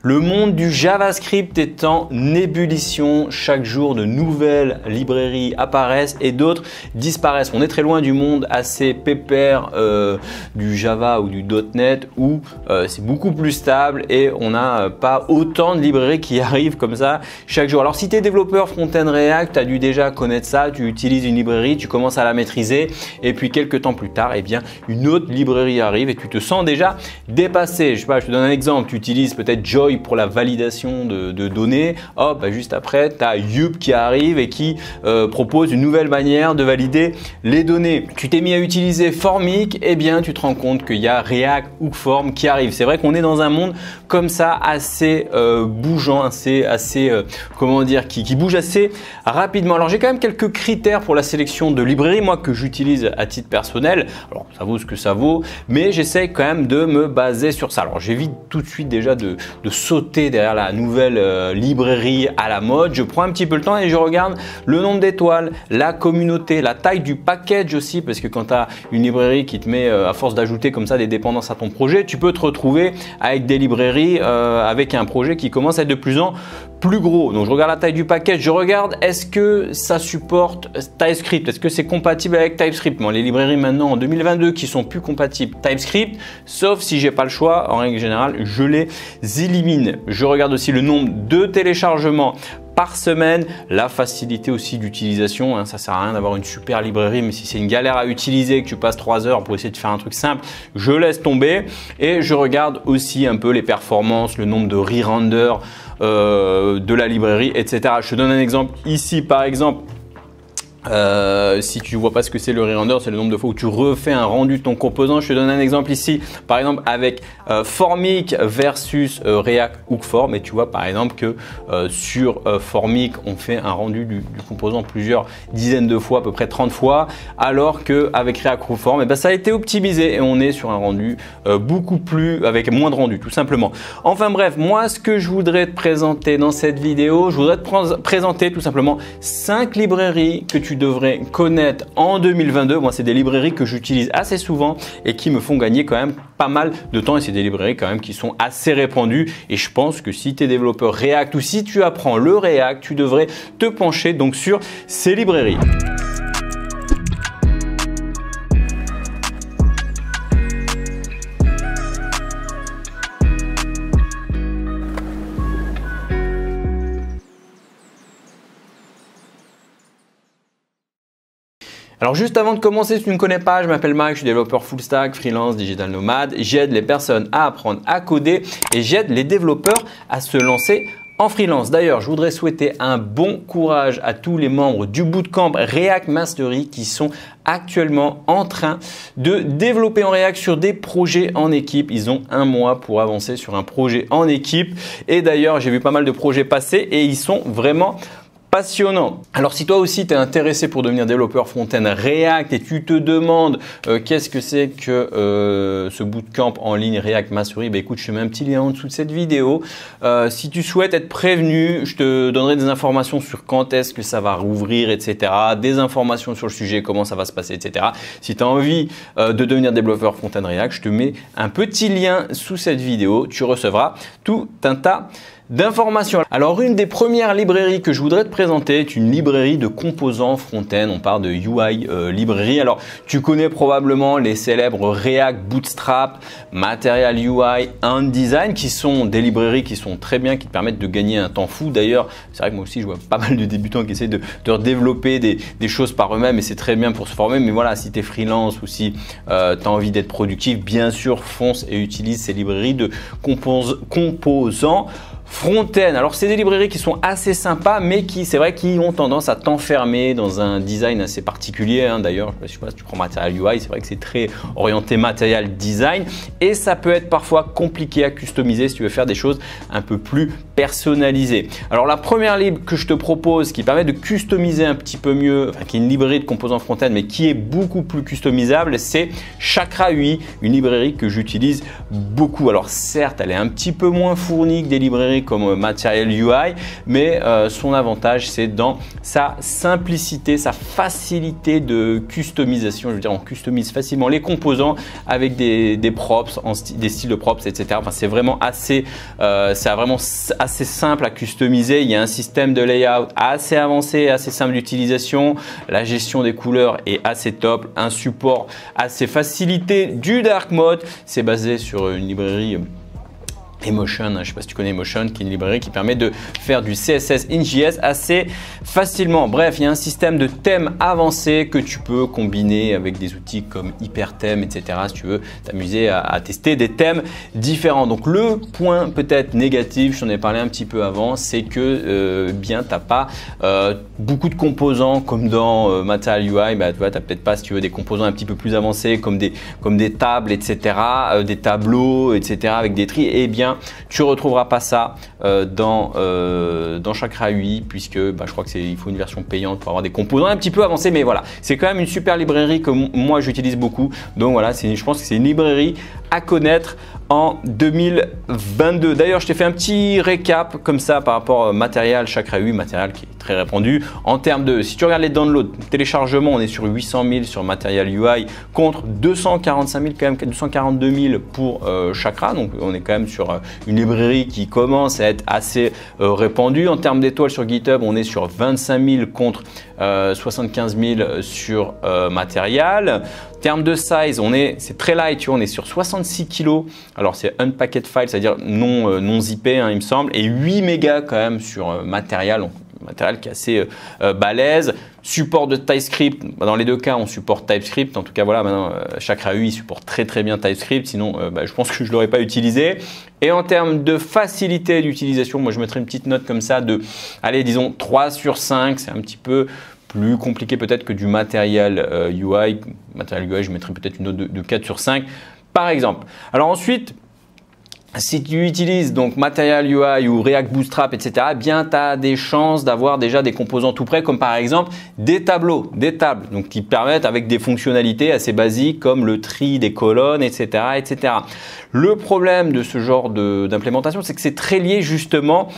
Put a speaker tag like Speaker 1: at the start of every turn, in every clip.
Speaker 1: Le monde du JavaScript est en ébullition. Chaque jour, de nouvelles librairies apparaissent et d'autres disparaissent. On est très loin du monde assez pépère du Java ou du .NET où c'est beaucoup plus stable et on n'a pas autant de librairies qui arrivent comme ça chaque jour. Alors si tu es développeur front-end React, tu as dû déjà connaître ça, tu utilises une librairie, tu commences à la maîtriser et puis quelques temps plus tard, eh bien, une autre librairie arrive et tu te sens déjà dépassé. Je sais pas, je te donne un exemple, tu utilises peut-être Joy pour la validation de données. Hop, juste après, tu as Yup qui arrive et qui propose une nouvelle manière de valider les données. Tu t'es mis à utiliser Formic, eh bien, tu te rends compte qu'il y a React ou Form qui arrive. C'est vrai qu'on est dans un monde comme ça assez bougeant, assez comment dire, qui bouge assez rapidement. Alors, j'ai quand même quelques critères pour la sélection de librairies, moi, que j'utilise à titre personnel. Alors, ça vaut ce que ça vaut, mais j'essaie quand même de me baser sur ça. Alors, j'évite tout de suite déjà de sauter derrière la nouvelle librairie à la mode. Je prends un petit peu le temps et je regarde le nombre d'étoiles, la communauté, la taille du package aussi, parce que quand tu as une librairie qui te met à force d'ajouter comme ça des dépendances à ton projet, tu peux te retrouver avec des librairies avec un projet qui commence à être de plus en plus gros. Donc je regarde la taille du package, je regarde est-ce que ça supporte TypeScript, est-ce que c'est compatible avec TypeScript. Bon, les librairies maintenant en 2022 qui sont plus compatibles TypeScript, sauf si j'ai pas le choix, en règle générale, je les élimine. Je regarde aussi le nombre de téléchargements par semaine, la facilité aussi d'utilisation, hein, ça sert à rien d'avoir une super librairie, mais si c'est une galère à utiliser, que tu passes 3 heures pour essayer de faire un truc simple, je laisse tomber. Et je regarde aussi un peu les performances, le nombre de re-render de la librairie, etc. Je te donne un exemple ici, par exemple. Si tu ne vois pas ce que c'est le re-render, c'est le nombre de fois où tu refais un rendu de ton composant. Je te donne un exemple ici, par exemple avec Formic versus React Hook Form. Et tu vois par exemple que sur Formic, on fait un rendu du composant plusieurs dizaines de fois, à peu près 30 fois, alors qu'avec React Hook Form, ça a été optimisé et on est sur un rendu beaucoup plus, avec moins de rendu tout simplement. Enfin bref, moi ce que je voudrais te présenter dans cette vidéo, je voudrais te présenter tout simplement 5 librairies que tu devrais connaître en 2022. Moi, c'est des librairies que j'utilise assez souvent et qui me font gagner quand même pas mal de temps. Et c'est des librairies quand même qui sont assez répandues. Et je pense que si tu es développeur React ou si tu apprends le React, tu devrais te pencher donc sur ces librairies. Alors juste avant de commencer, si tu ne me connais pas, je m'appelle Mike, je suis développeur full stack, freelance, digital nomade. J'aide les personnes à apprendre à coder et j'aide les développeurs à se lancer en freelance. D'ailleurs, je voudrais souhaiter un bon courage à tous les membres du bootcamp React Mastery qui sont actuellement en train de développer en React sur des projets en équipe. Ils ont un mois pour avancer sur un projet en équipe. Et d'ailleurs, j'ai vu pas mal de projets passer et ils sont vraiment passionnant. Alors si toi aussi tu es intéressé pour devenir développeur front-end React et tu te demandes qu'est-ce que c'est que ce bootcamp en ligne React Mastery, écoute, je te mets un petit lien en dessous de cette vidéo. Si tu souhaites être prévenu, je te donnerai des informations sur quand est-ce que ça va rouvrir, etc. Des informations sur le sujet, comment ça va se passer, etc. Si tu as envie de devenir développeur front-end React, je te mets un petit lien sous cette vidéo. Tu recevras tout un tas d'informations. Alors une des premières librairies que je voudrais te présenter est une librairie de composants front-end. On parle de UI librairie. Alors tu connais probablement les célèbres React Bootstrap, Material UI, InDesign qui sont des librairies qui sont très bien, qui te permettent de gagner un temps fou. D'ailleurs, c'est vrai que moi aussi je vois pas mal de débutants qui essaient de développer des choses par eux-mêmes et c'est très bien pour se former. Mais voilà, si tu es freelance ou si tu as envie d'être productif, bien sûr fonce et utilise ces librairies de composants front-end. Alors c'est des librairies qui sont assez sympas mais qui c'est vrai qui ont tendance à t'enfermer dans un design assez particulier, hein. D'ailleurs je sais pas si tu prends Material UI, c'est vrai que c'est très orienté Material Design et ça peut être parfois compliqué à customiser si tu veux faire des choses un peu plus personnalisées. Alors la première lib que je te propose qui permet de customiser un petit peu mieux, qui est une librairie de composants front-end mais qui est beaucoup plus customisable, c'est Chakra UI, une librairie que j'utilise beaucoup. Alors certes elle est un petit peu moins fournie que des librairies librairie comme Material UI, mais son avantage c'est dans sa simplicité, sa facilité de customisation. Je veux dire, on customise facilement les composants avec des props, des styles de props, etc. Enfin, c'est vraiment assez simple à customiser. Il y a un système de layout assez avancé, assez simple d'utilisation. La gestion des couleurs est assez top. Un support assez facilité du dark mode. C'est basé sur une librairie Emotion, je ne sais pas si tu connais Emotion, qui est une librairie qui permet de faire du CSS in JS assez facilement. Bref, il y a un système de thèmes avancé que tu peux combiner avec des outils comme Hyperthème, etc. si tu veux t'amuser à tester des thèmes différents. Donc le point peut-être négatif, je t'en ai parlé un petit peu avant, c'est que bien tu n'as pas beaucoup de composants comme dans Material UI. Bah, tu vois, tu n'as peut-être pas, si tu veux, des composants un petit peu plus avancés comme des tables, etc. Des tableaux, etc. avec des tris. Et bien tu ne retrouveras pas ça dans Chakra UI, puisque je crois qu'il faut une version payante pour avoir des composants un petit peu avancés. Mais voilà, c'est quand même une super librairie que moi j'utilise beaucoup. Donc voilà, je pense que c'est une librairie à connaître en 2022. D'ailleurs, je t'ai fait un petit récap comme ça par rapport au matériel Chakra UI, matériel qui est très répandu. En termes de, si tu regardes les downloads, téléchargements, on est sur 800 000 sur Material UI contre 245 000, quand même 242 000 pour Chakra. Donc, on est quand même sur une librairie qui commence à être assez répandue. En termes d'étoiles sur GitHub, on est sur 25 000 contre 75 000 sur Material. En termes de size, c'est très light, tu vois, on est sur 66 kg. Alors c'est unpacked file, c'est-à-dire non zippé, hein, il me semble, et 8 mégas quand même sur Material, donc matériel qui est assez balèze. Support de TypeScript, dans les deux cas on supporte TypeScript, en tout cas voilà, maintenant Chakra UI supporte très bien TypeScript, sinon je pense que je ne l'aurais pas utilisé. Et en termes de facilité d'utilisation, moi je mettrais une petite note comme ça de, allez disons 3 sur 5, c'est un petit peu plus compliqué peut-être que du Material UI. Material UI, je mettrais peut-être une note de 4 sur 5 par exemple. Alors ensuite, si tu utilises donc Material UI ou React Bootstrap, etc., bien tu as des chances d'avoir déjà des composants tout prêts, comme par exemple des tableaux, des tables, donc qui permettent avec des fonctionnalités assez basiques comme le tri des colonnes, etc., etc. Le problème de ce genre d'implémentation, c'est que c'est très lié justement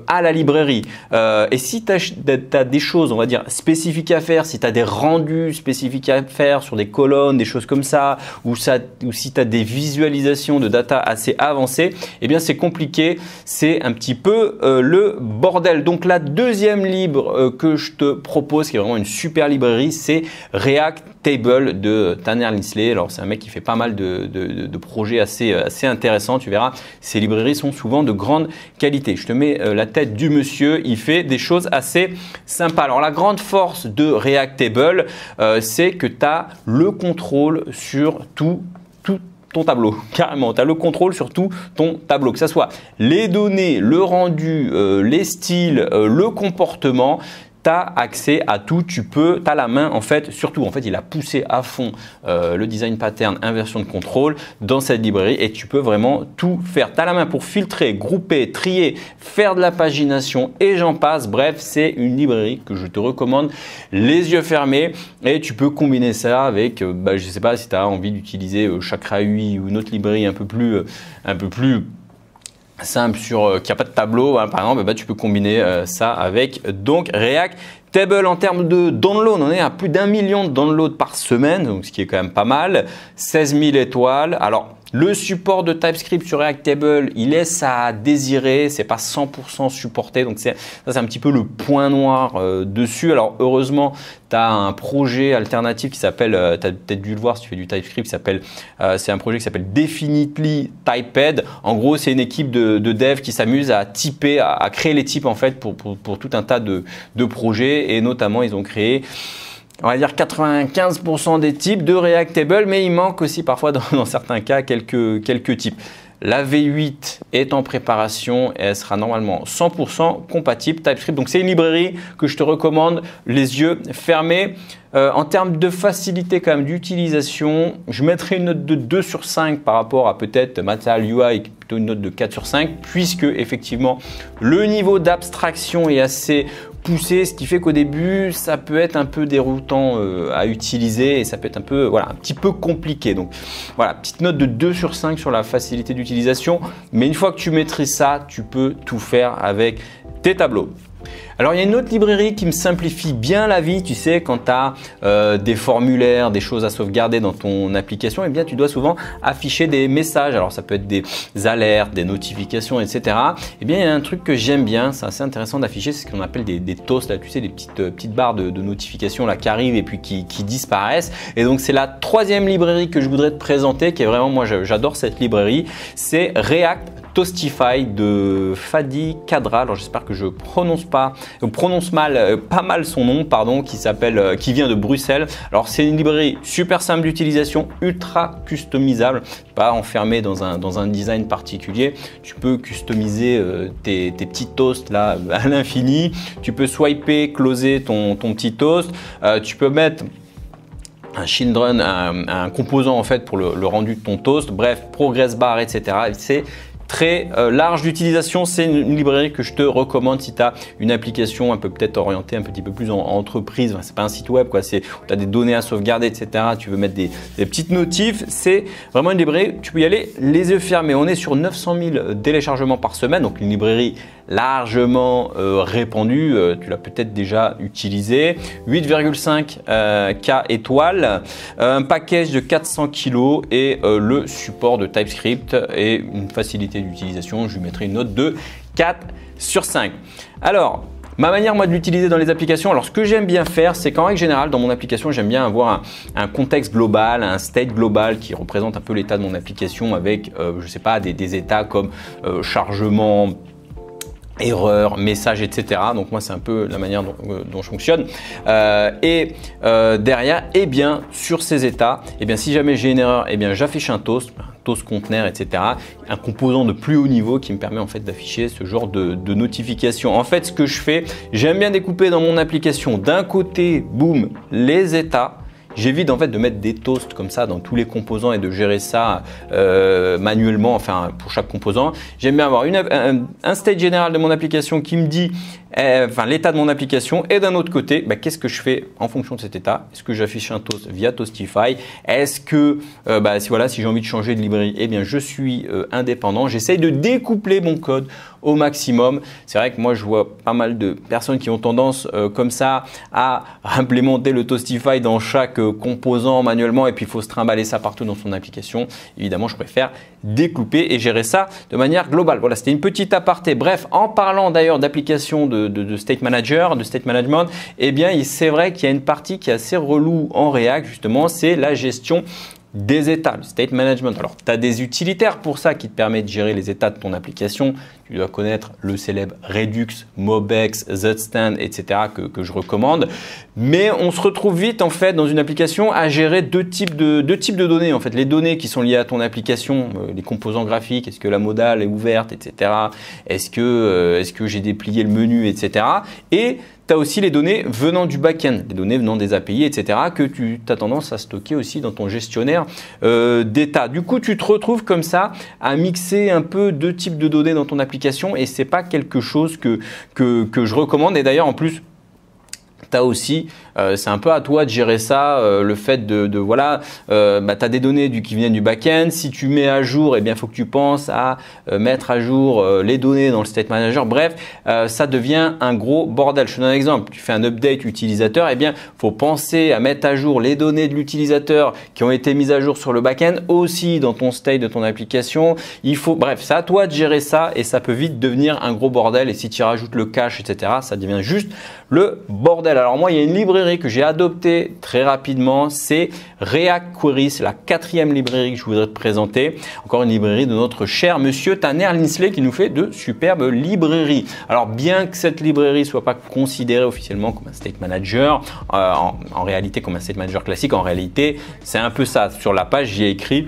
Speaker 1: à la librairie. Et si tu as des choses, on va dire, spécifiques à faire, si tu as des rendus spécifiques à faire sur des colonnes, des choses comme ça, ou si tu as des visualisations de data assez avancées, eh bien c'est compliqué, c'est un petit peu le bordel. Donc la deuxième libre que je te propose, qui est vraiment une super librairie, c'est React Table de Tanner Linsley. Alors c'est un mec qui fait pas mal de projets assez intéressants, tu verras, ces librairies sont souvent de grande qualité. Je te mets la tête du monsieur, il fait des choses assez sympas. Alors la grande force de React Table, c'est que tu as le contrôle sur tout ton tableau, carrément, tu as le contrôle sur tout ton tableau, que ce soit les données, le rendu, les styles, le comportement. Tu as accès à tout, tu as la main en fait sur tout. En fait, il a poussé à fond le design pattern inversion de contrôle dans cette librairie et tu peux vraiment tout faire. Tu as la main pour filtrer, grouper, trier, faire de la pagination et j'en passe. Bref, c'est une librairie que je te recommande les yeux fermés et tu peux combiner ça avec, je ne sais pas si tu as envie d'utiliser Chakra UI ou une autre librairie un peu plus simple qui n'a pas de tableau, hein, par exemple, tu peux combiner ça avec donc React Table. En termes de download, on est à plus d'1 million de downloads par semaine, donc ce qui est quand même pas mal. 16 000 étoiles. Alors, le support de TypeScript sur React Table, il laisse à désirer, c'est pas 100% supporté, donc ça c'est un petit peu le point noir dessus. Alors heureusement, tu as un projet alternatif qui s'appelle, tu as peut-être dû le voir si tu fais du TypeScript, c'est un projet qui s'appelle Definitely Typed. En gros, c'est une équipe de devs qui s'amuse à typer, à créer les types en fait pour tout un tas de projets et notamment ils ont créé, on va dire 95% des types de React Table, mais il manque aussi parfois dans certains cas quelques types. La V8 est en préparation et elle sera normalement 100% compatible TypeScript. Donc c'est une librairie que je te recommande les yeux fermés. En termes de facilité quand même d'utilisation, je mettrai une note de 2 sur 5 par rapport à peut-être Material UI, plutôt une note de 4 sur 5, puisque effectivement le niveau d'abstraction est assez poussé, ce qui fait qu'au début, ça peut être un peu déroutant à utiliser et ça peut être un peu, voilà, un petit peu compliqué. Donc voilà, petite note de 2 sur 5 sur la facilité d'utilisation. Mais une fois que tu maîtrises ça, tu peux tout faire avec tes tableaux. Alors il y a une autre librairie qui me simplifie bien la vie, tu sais, quand tu as des formulaires, des choses à sauvegarder dans ton application, eh bien tu dois souvent afficher des messages. Alors ça peut être des alertes, des notifications, etc. Eh bien il y a un truc que j'aime bien, c'est assez intéressant d'afficher, c'est ce qu'on appelle des toasts, là, tu sais, des petites barres de notifications là, qui arrivent et puis qui disparaissent. Et donc c'est la troisième librairie que je voudrais te présenter, qui est vraiment, moi j'adore cette librairie, c'est React Toastify de Fadi Kadra. Alors j'espère que je prononce pas mal son nom, pardon, qui vient de Bruxelles. Alors c'est une librairie super simple d'utilisation, ultra customisable, pas enfermé dans un design particulier. Tu peux customiser tes petits toasts là à l'infini. Tu peux swiper, closer ton petit toast. Tu peux mettre un children, un composant en fait pour le rendu de ton toast. Bref, progress bar, etc. C'est très large d'utilisation. C'est une librairie que je te recommande si tu as une application un peu peut-être orientée un petit peu plus en entreprise. Enfin, c'est pas un site web, quoi. C'est où tu as des données à sauvegarder, etc. Tu veux mettre des petites notifs. C'est vraiment une librairie. Tu peux y aller les yeux fermés. On est sur 900 000 téléchargements par semaine. Donc une librairie largement répandue. Tu l'as peut-être déjà utilisée. 8,5 K étoiles. Un package de 400 kg et le support de TypeScript et une facilité d'utilisation, je lui mettrai une note de 4 sur 5. Alors, ma manière moi de l'utiliser dans les applications, alors ce que j'aime bien faire, c'est qu'en règle générale dans mon application, j'aime bien avoir un contexte global, un state global qui représente un peu l'état de mon application avec, je sais pas, des états comme chargement, erreur, message, etc. Donc moi c'est un peu la manière dont je fonctionne. Derrière, eh bien sur ces états, eh bien si jamais j'ai une erreur, eh bien j'affiche un toast conteneur, etc. Un composant de plus haut niveau qui me permet en fait d'afficher ce genre de notification. En fait, ce que je fais, j'aime bien découper dans mon application d'un côté, boum, les états. J'évite en fait de mettre des toasts comme ça dans tous les composants et de gérer ça manuellement, enfin pour chaque composant. J'aime bien avoir un state général de mon application qui me dit l'état de mon application, et d'un autre côté, qu'est-ce que je fais en fonction de cet état? Est-ce que j'affiche un toast via Toastify? Est-ce que si j'ai envie de changer de librairie, eh bien je suis indépendant. J'essaye de découpler mon code au maximum. C'est vrai que moi je vois pas mal de personnes qui ont tendance comme ça à implémenter le Toastify dans chaque composant manuellement et puis il faut se trimballer ça partout dans son application. Évidemment, je préfère découper et gérer ça de manière globale. Voilà, c'était une petite aparté. Bref, en parlant d'ailleurs d'application de State Manager, de State Management, eh bien c'est vrai qu'il y a une partie qui est assez relou en React justement, c'est la gestion des états, le state management. Alors, tu as des utilitaires pour ça qui te permettent de gérer les états de ton application. Tu dois connaître le célèbre Redux, Mobex, Zstand, etc. que je recommande. Mais on se retrouve vite en fait dans une application à gérer deux types de données. En fait, les données qui sont liées à ton application, les composants graphiques, est-ce que la modale est ouverte, etc. Est-ce que j'ai déplié le menu, etc. Et tu as aussi les données venant du back-end, les données venant des API, etc. que tu as tendance à stocker aussi dans ton gestionnaire d'état. Du coup, tu te retrouves comme ça à mixer un peu deux types de données dans ton application et c'est pas quelque chose que je recommande. Et d'ailleurs, en plus, tu as aussi, c'est un peu à toi de gérer ça, le fait tu as des données qui viennent du back-end. Si tu mets à jour, eh bien, il faut que tu penses à mettre à jour les données dans le State Manager. Bref, ça devient un gros bordel. Je te donne un exemple. Tu fais un update utilisateur, eh bien, il faut penser à mettre à jour les données de l'utilisateur qui ont été mises à jour sur le back-end aussi dans ton state de ton application. Bref, c'est à toi de gérer ça et ça peut vite devenir un gros bordel. Et si tu rajoutes le cache, etc., ça devient juste le bordel. Alors moi, il y a une librairie que j'ai adoptée très rapidement, c'est React Query. C'est la 4e librairie que je voudrais te présenter. Encore une librairie de notre cher monsieur Tanner Linsley qui nous fait de superbes librairies. Alors bien que cette librairie soit pas considérée officiellement comme un state manager, en réalité comme un state manager classique, en réalité c'est un peu ça. Sur la page, j'y ai écrit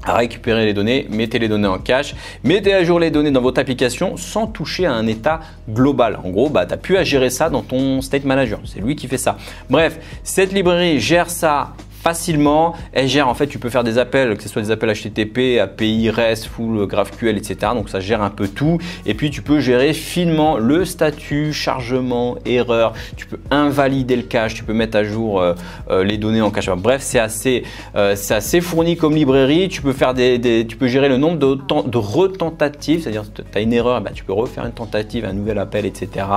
Speaker 1: à récupérer les données, mettez les données en cache, mettez à jour les données dans votre application sans toucher à un état global. En gros, tu n'as plus à gérer ça dans ton State Manager. C'est lui qui fait ça. Bref, cette librairie gère ça facilement. Elle gère, en fait, tu peux faire des appels, que ce soit des appels HTTP, API, REST, Full, GraphQL, etc. Donc ça gère un peu tout. Et puis tu peux gérer finement le statut, chargement, erreur. Tu peux invalider le cache, tu peux mettre à jour les données en cache. Bref, c'est assez fourni comme librairie. Tu peux faire tu peux gérer le nombre de retentatives, c'est-à-dire tu as une erreur, tu peux refaire une tentative, un nouvel appel, etc.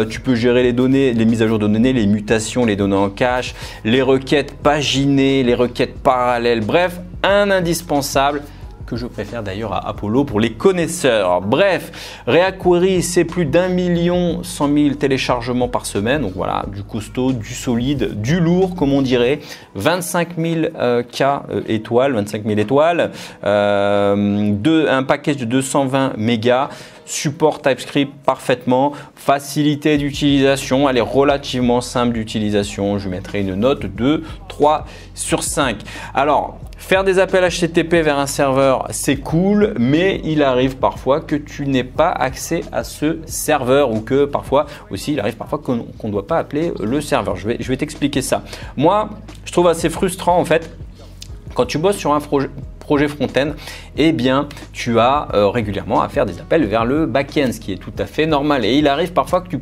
Speaker 1: Tu peux gérer les données, les mises à jour de données, les mutations, les données en cache, les requêtes paginées, les requêtes parallèles. Bref, un indispensable que je préfère d'ailleurs à Apollo pour les connaisseurs. Bref, React Query, c'est plus d'1 100 000 téléchargements par semaine. Donc voilà, du costaud, du solide, du lourd, comme on dirait. 25 000 étoiles, 25 000 étoiles. Un package de 220 mégas. Support TypeScript parfaitement, facilité d'utilisation, elle est relativement simple d'utilisation. Je mettrai une note de 3 sur 5. Alors, faire des appels HTTP vers un serveur, c'est cool, mais il arrive parfois que tu n'aies pas accès à ce serveur ou que parfois aussi, il arrive parfois qu'on ne doit pas appeler le serveur. Je vais t'expliquer ça. Moi, je trouve assez frustrant en fait, quand tu bosses sur un projet front-end, eh bien, tu as régulièrement à faire des appels vers le back-end, ce qui est tout à fait normal. Et il arrive parfois que tu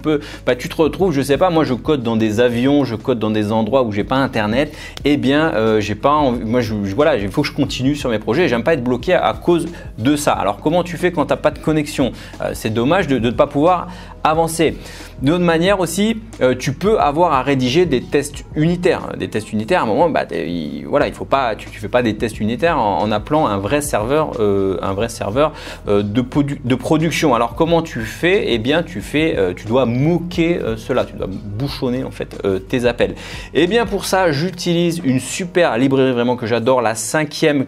Speaker 1: te retrouves, je sais pas, moi je code dans des avions, je code dans des endroits où j'ai pas internet, eh bien, j'ai pas envie, moi voilà, il faut que je continue sur mes projets et j'aime pas être bloqué à cause de ça. Alors, comment tu fais quand tu n'as pas de connexion? C'est dommage de ne pas pouvoir avancer. D'une autre manière aussi, tu peux avoir à rédiger des tests unitaires. Des tests unitaires, à un moment, voilà, il faut pas, tu fais pas des tests unitaires en appelant un vrai serveur de production. Alors comment tu fais? Eh bien, tu dois moquer cela, tu dois bouchonner en fait tes appels. Et bien pour ça, j'utilise une super librairie vraiment que j'adore, la cinquième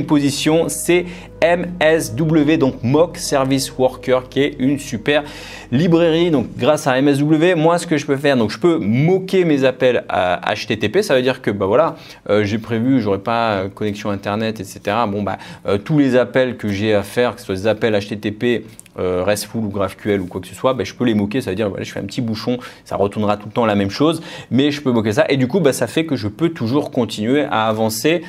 Speaker 1: position, c'est MSW, donc Mock Service Worker, qui est une super librairie. Donc grâce à MSW, moi ce que je peux faire, donc je peux moquer mes appels à HTTP. Ça veut dire que voilà, j'ai prévu, j'aurai pas connexion internet, etc. Tous les appels que j'ai à faire, que ce soit des appels HTTP RESTful ou GraphQL ou quoi que ce soit, je peux les moquer. Ça veut dire je fais un petit bouchon, ça retournera tout le temps la même chose, mais je peux moquer ça et du coup ça fait que je peux toujours continuer à avancer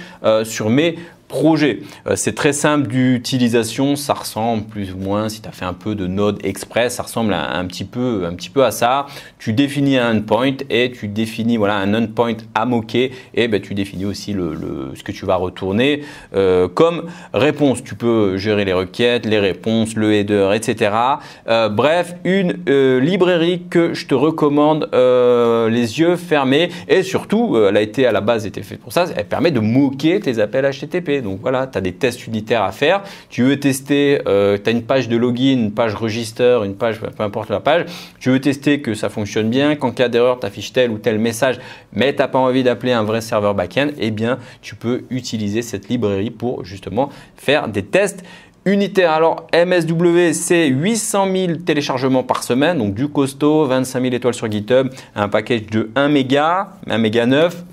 Speaker 1: sur mes projets. C'est très simple d'utilisation, ça ressemble plus ou moins, si tu as fait un peu de Node Express, ça ressemble un petit peu à ça. Tu définis un endpoint et tu définis un endpoint à moquer et tu définis aussi ce que tu vas retourner comme réponse. Tu peux gérer les requêtes, les réponses, le header, etc. Bref, une librairie que je te recommande les yeux fermés et surtout, elle a été à la base faite pour ça, elle permet de moquer tes appels HTTP. Donc voilà, tu as des tests unitaires à faire. Tu veux tester, tu as une page de login, une page register, une page, peu importe la page. Tu veux tester que ça fonctionne bien. Qu'en cas d'erreur, tu affiches tel ou tel message, mais tu n'as pas envie d'appeler un vrai serveur back-end, eh bien, tu peux utiliser cette librairie pour justement faire des tests unitaire. Alors MSW, c'est 800 000 téléchargements par semaine, donc du costaud, 25 000 étoiles sur GitHub, un package de 1 méga 9,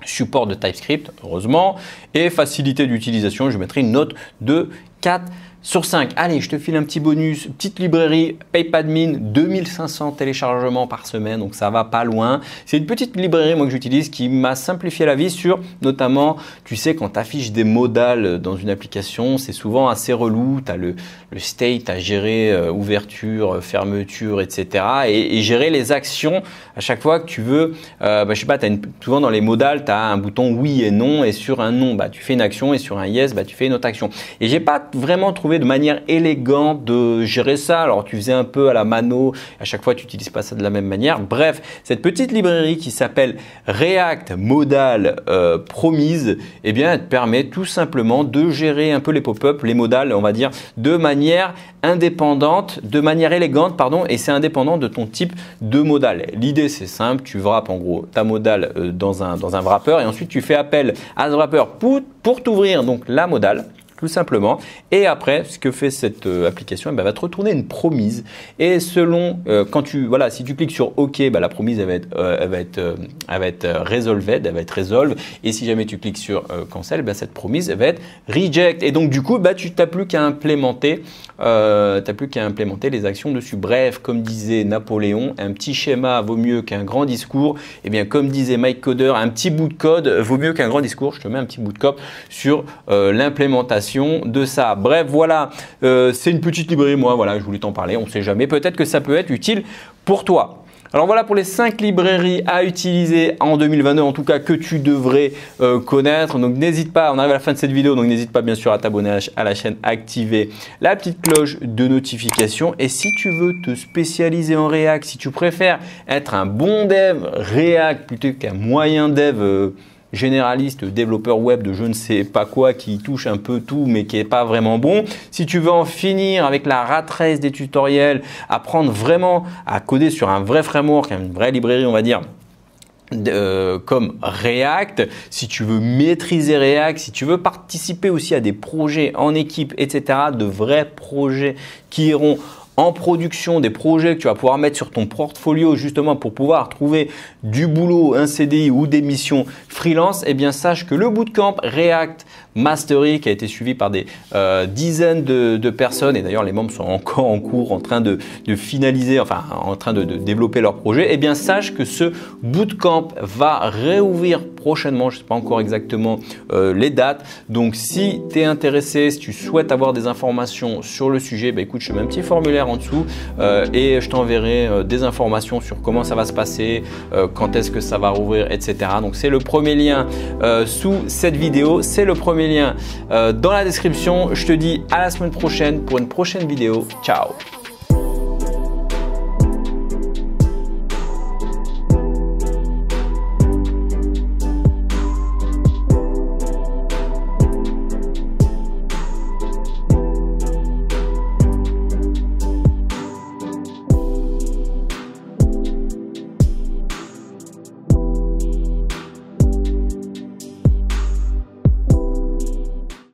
Speaker 1: support de TypeScript, heureusement, et facilité d'utilisation, je mettrai une note de 4 sur 5. Allez, je te file un petit bonus, petite librairie PapeAdmin, 2500 téléchargements par semaine, donc ça va pas loin. C'est une petite librairie moi que j'utilise qui m'a simplifié la vie sur notamment, tu sais, quand tu affiches des modales dans une application, c'est souvent assez relou, tu as le state à gérer, ouverture, fermeture, etc. Et gérer les actions à chaque fois que tu veux, je sais pas, souvent dans les modales, tu as un bouton oui et non et sur un non, tu fais une action et sur un yes, tu fais une autre action. Et j'ai pas vraiment trouvé de manière élégante de gérer ça. Alors tu faisais un peu à la mano, à chaque fois tu n'utilises pas ça de la même manière. Bref, cette petite librairie qui s'appelle React Modal Promise, eh bien elle te permet tout simplement de gérer un peu les pop-up, les modales, on va dire, de manière indépendante, de manière élégante, pardon, et c'est indépendant de ton type de modal. L'idée c'est simple, tu wrappes en gros ta modale dans un wrapper et ensuite tu fais appel à ce wrapper pour t'ouvrir donc la modale. tout simplement. Et après, ce que fait cette application, elle va te retourner une promise. Et selon, si tu cliques sur OK, la promise elle va être resolved, elle va être resolve. Et si jamais tu cliques sur cancel, cette promise va être reject. Et donc du coup, tu n'as plus qu'à implémenter, les actions dessus. Bref, comme disait Napoléon, un petit schéma vaut mieux qu'un grand discours. Et bien, comme disait Mike Coder, un petit bout de code vaut mieux qu'un grand discours. Je te mets un petit bout de code sur l'implémentation de ça. Bref, voilà, c'est une petite librairie. Moi, voilà, je voulais t'en parler. On ne sait jamais. Peut-être que ça peut être utile pour toi. Alors voilà pour les 5 librairies à utiliser en 2022, en tout cas que tu devrais connaître. Donc n'hésite pas, on arrive à la fin de cette vidéo, donc n'hésite pas bien sûr à t'abonner à la chaîne, activer la petite cloche de notification. Et si tu veux te spécialiser en React, si tu préfères être un bon dev React plutôt qu'un moyen dev généraliste, développeur web de je ne sais pas quoi qui touche un peu tout mais qui n'est pas vraiment bon. Si tu veux en finir avec la rat race des tutoriels, apprendre vraiment à coder sur un vrai framework, une vraie librairie on va dire, comme React, si tu veux maîtriser React, si tu veux participer aussi à des projets en équipe, etc., de vrais projets qui iront en production, des projets que tu vas pouvoir mettre sur ton portfolio justement pour pouvoir trouver du boulot, un CDI ou des missions freelance, eh bien sache que le bootcamp React Mastery qui a été suivi par des dizaines de personnes et d'ailleurs les membres sont encore en cours en train de finaliser, enfin en train de développer leur projet, eh bien sache que ce bootcamp va réouvrir prochainement, je ne sais pas encore exactement les dates. Donc si tu es intéressé, si tu souhaites avoir des informations sur le sujet, écoute, je te mets un petit formulaire en dessous et je t'enverrai des informations sur comment ça va se passer, quand est-ce que ça va rouvrir, etc. Donc c'est le premier lien sous cette vidéo, c'est le premier lien dans la description. Je te dis à la semaine prochaine pour une prochaine vidéo. Ciao!